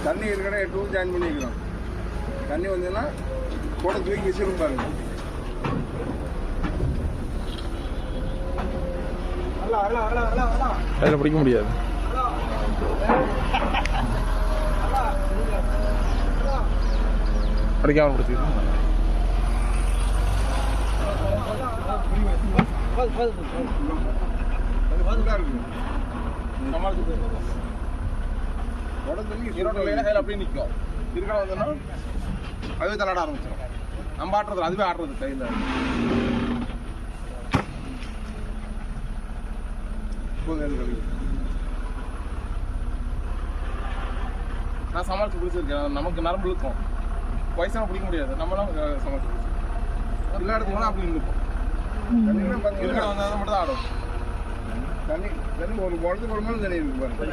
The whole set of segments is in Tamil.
தண்ணி இருக்கிற 8 ரூம் ஜாயின் பண்ணிக்கிறோம். தண்ணி வந்ததுன்னா கூட தூக்கி வச்சிரும் பாருங்க. அதில் பிடிக்க முடியாது. அடிக்காமல் பிடிச்சிருக்கு. அப்படியே நிற்கும். இருக்கா வந்தோன்னா அதுவே தள்ளாட ஆரம்பிச்சிடும். நம்ம ஆட்டுறது அதுவே ஆடுறது கையில். நான் சமாளிச்சு பிடிச்சிருக்கேன். நமக்கு நரம்பு இழுக்கும். வயசான பிடிக்க முடியாது. நம்மளாம் சமாளிச்சு பிடிச்சிருக்கோம். எல்லா இடத்துக்கு போனால் அப்படி இருக்கும். இருக்கிற வந்தால் மட்டும் தான் ஆடும். தண்ணி தண்ணி ஒரு குளத்துக்கு ஒரு தண்ணி இருக்கு பாருங்க.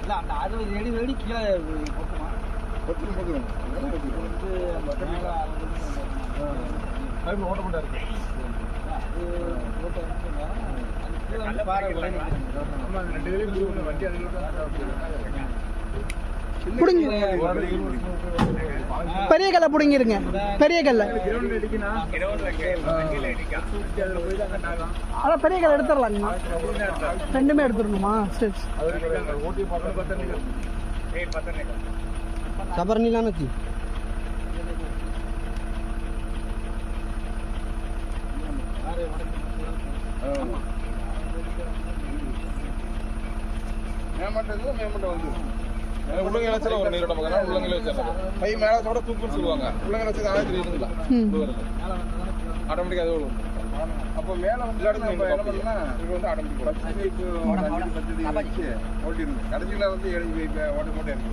இல்லை அந்த 60 அடி வேடி கீழே போட்டுரும் ஓட்ட போட்டா இருக்கு. பெரிய கல்லை பிடிங்கிருங்க. பெரிய கல்லை அதான் பெரிய கல்லை எடுத்துடலாம். நீங்க ரெண்டுமே எடுத்துடணுமா? சரி खबर नहीं लाना थी. உள்ளங்க இலச்சல ஒரு நீரோட மகனா உள்ளங்க இலச்சல கை மேலத்தோட தூக்குன்னு சொல்லுவாங்க. உள்ளங்க இலச்சது ஆளே தெரியுதுங்களா? ஆட்டோமேட்டிக்கா அது ஓடும். அப்போ மேல வந்து என்ன பண்ணா இது வந்து ஆட்டோமேட்டிக் 10 ஓட்டிருக்கு. கடைசியில வந்து 7 ஓட்ட போட்டே இருக்கு.